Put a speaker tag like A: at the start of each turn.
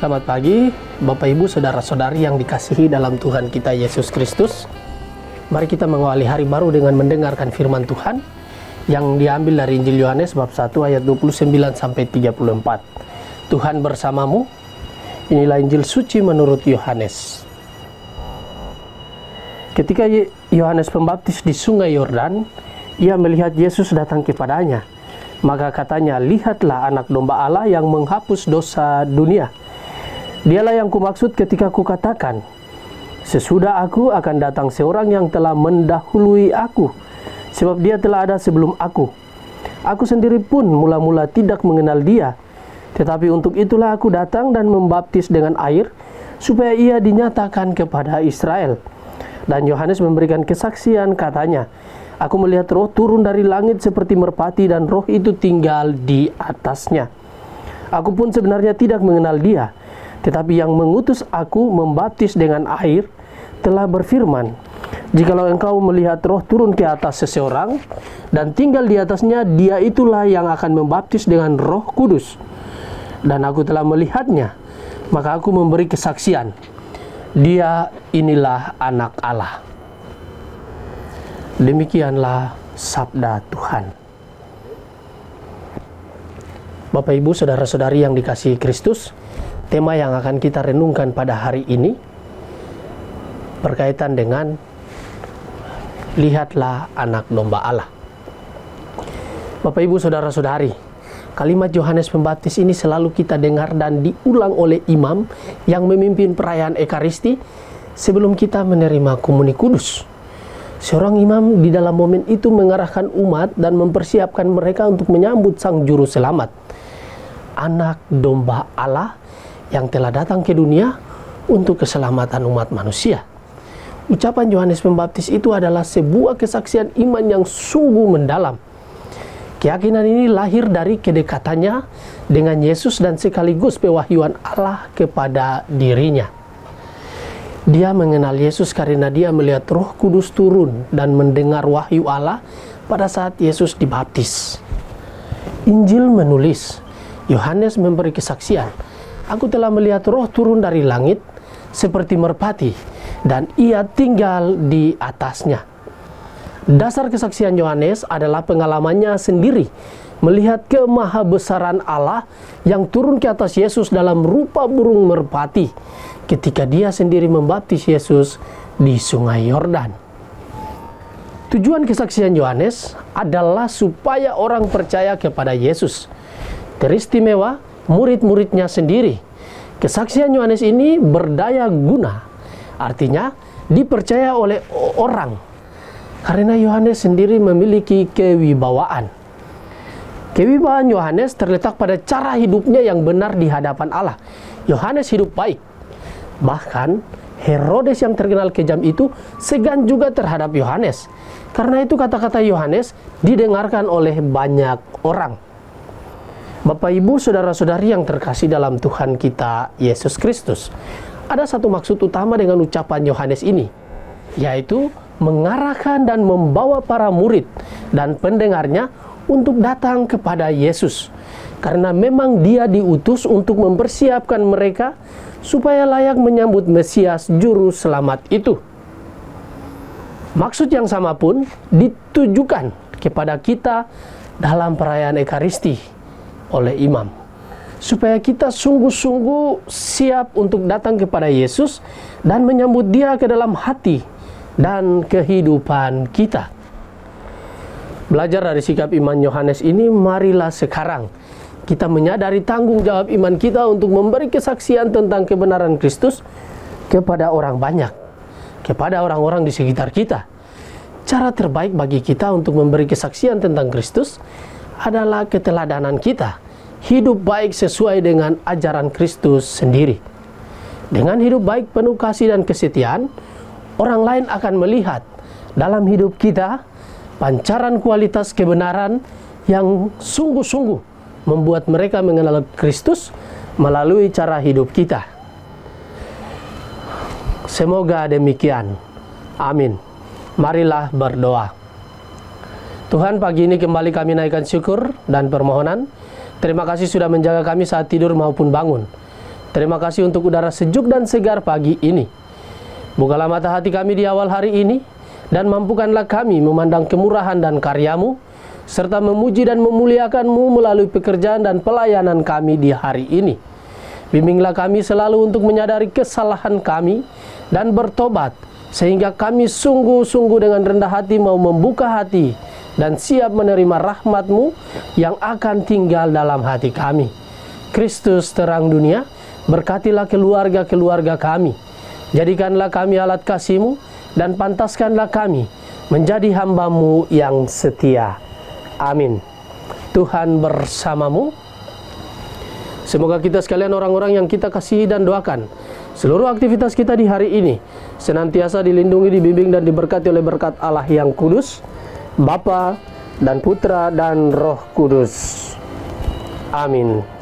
A: Selamat pagi, Bapak Ibu, Saudara-saudari yang dikasihi dalam Tuhan kita Yesus Kristus. Mari kita mengawali hari baru dengan mendengarkan firman Tuhan yang diambil dari Injil Yohanes bab 1 ayat 29 sampai 34. Tuhan bersamamu. Inilah Injil suci menurut Yohanes. Ketika Yohanes Pembaptis di Sungai Yordan, ia melihat Yesus datang kepadanya. Maka katanya, "Lihatlah anak domba Allah yang menghapus dosa dunia. Dialah yang kumaksud ketika kukatakan, sesudah aku akan datang seorang yang telah mendahului aku, sebab dia telah ada sebelum aku. Aku sendiri pun mula-mula tidak mengenal dia, tetapi untuk itulah aku datang dan membaptis dengan air, supaya ia dinyatakan kepada Israel." Dan Yohanes memberikan kesaksian, katanya, "Aku melihat roh turun dari langit seperti merpati, dan roh itu tinggal di atasnya. Aku pun sebenarnya tidak mengenal dia, tetapi yang mengutus aku membaptis dengan air telah berfirman, jikalau engkau melihat roh turun ke atas seseorang dan tinggal di atasnya, dia itulah yang akan membaptis dengan Roh Kudus. Dan aku telah melihatnya, maka aku memberi kesaksian, dia inilah anak Allah." Demikianlah sabda Tuhan. Bapak Ibu, Saudara-saudari yang dikasihi Kristus, tema yang akan kita renungkan pada hari ini berkaitan dengan lihatlah anak domba Allah. Bapak Ibu, Saudara-saudari, kalimat Yohanes Pembaptis ini selalu kita dengar dan diulang oleh imam yang memimpin perayaan Ekaristi sebelum kita menerima komuni kudus. Seorang imam di dalam momen itu mengarahkan umat dan mempersiapkan mereka untuk menyambut Sang Juru Selamat, anak domba Allah yang telah datang ke dunia untuk keselamatan umat manusia. Ucapan Yohanes Pembaptis itu adalah sebuah kesaksian iman yang sungguh mendalam. Keyakinan ini lahir dari kedekatannya dengan Yesus dan sekaligus pewahyuan Allah kepada dirinya. Dia mengenal Yesus karena dia melihat Roh Kudus turun dan mendengar wahyu Allah pada saat Yesus dibaptis. Injil menulis, Yohanes memberi kesaksian, "Aku telah melihat roh turun dari langit seperti merpati, dan ia tinggal di atasnya." Dasar kesaksian Yohanes adalah pengalamannya sendiri melihat kemahabesaran Allah yang turun ke atas Yesus dalam rupa burung merpati ketika dia sendiri membaptis Yesus di Sungai Yordan. Tujuan kesaksian Yohanes adalah supaya orang percaya kepada Yesus, teristimewa murid-muridnya sendiri. Kesaksian Yohanes ini berdaya guna, artinya dipercaya oleh orang, karena Yohanes sendiri memiliki kewibawaan. Kewibawaan Yohanes terletak pada cara hidupnya yang benar di hadapan Allah. Yohanes hidup baik. Bahkan Herodes yang terkenal kejam itu segan juga terhadap Yohanes. Karena itu kata-kata Yohanes didengarkan oleh banyak orang. Bapak Ibu, Saudara-saudari yang terkasih dalam Tuhan kita Yesus Kristus, ada satu maksud utama dengan ucapan Yohanes ini, yaitu mengarahkan dan membawa para murid dan pendengarnya untuk datang kepada Yesus, karena memang dia diutus untuk mempersiapkan mereka supaya layak menyambut Mesias Juru Selamat itu. Maksud yang sama pun ditujukan kepada kita dalam perayaan Ekaristi oleh imam, supaya kita sungguh-sungguh siap untuk datang kepada Yesus dan menyambut dia ke dalam hati dan kehidupan kita. Belajar dari sikap iman Yohanes ini, marilah sekarang kita menyadari tanggung jawab iman kita untuk memberi kesaksian tentang kebenaran Kristus kepada orang banyak, kepada orang-orang di sekitar kita. Cara terbaik bagi kita untuk memberi kesaksian tentang Kristus adalah keteladanan kita, hidup baik sesuai dengan ajaran Kristus sendiri. Dengan hidup baik penuh kasih dan kesetiaan, orang lain akan melihat dalam hidup kita pancaran kualitas kebenaran yang sungguh-sungguh membuat mereka mengenal Kristus melalui cara hidup kita. Semoga demikian. Amin. Marilah berdoa. Tuhan, pagi ini kembali kami naikkan syukur dan permohonan. Terima kasih sudah menjaga kami saat tidur maupun bangun. Terima kasih untuk udara sejuk dan segar pagi ini. Bukalah mata hati kami di awal hari ini, dan mampukanlah kami memandang kemurahan dan karya-Mu, serta memuji dan memuliakan-Mu melalui pekerjaan dan pelayanan kami di hari ini. Bimbinglah kami selalu untuk menyadari kesalahan kami dan bertobat, sehingga kami sungguh-sungguh dengan rendah hati mau membuka hati dan siap menerima rahmat-Mu yang akan tinggal dalam hati kami. Kristus terang dunia, berkatilah keluarga-keluarga kami. Jadikanlah kami alat kasih-Mu dan pantaskanlah kami menjadi hamba-Mu yang setia. Amin. Tuhan bersamamu. Semoga kita sekalian orang-orang yang kita kasihi dan doakan, seluruh aktivitas kita di hari ini senantiasa dilindungi, dibimbing dan diberkati oleh berkat Allah yang kudus, Bapa dan Putra dan Roh Kudus. Amin.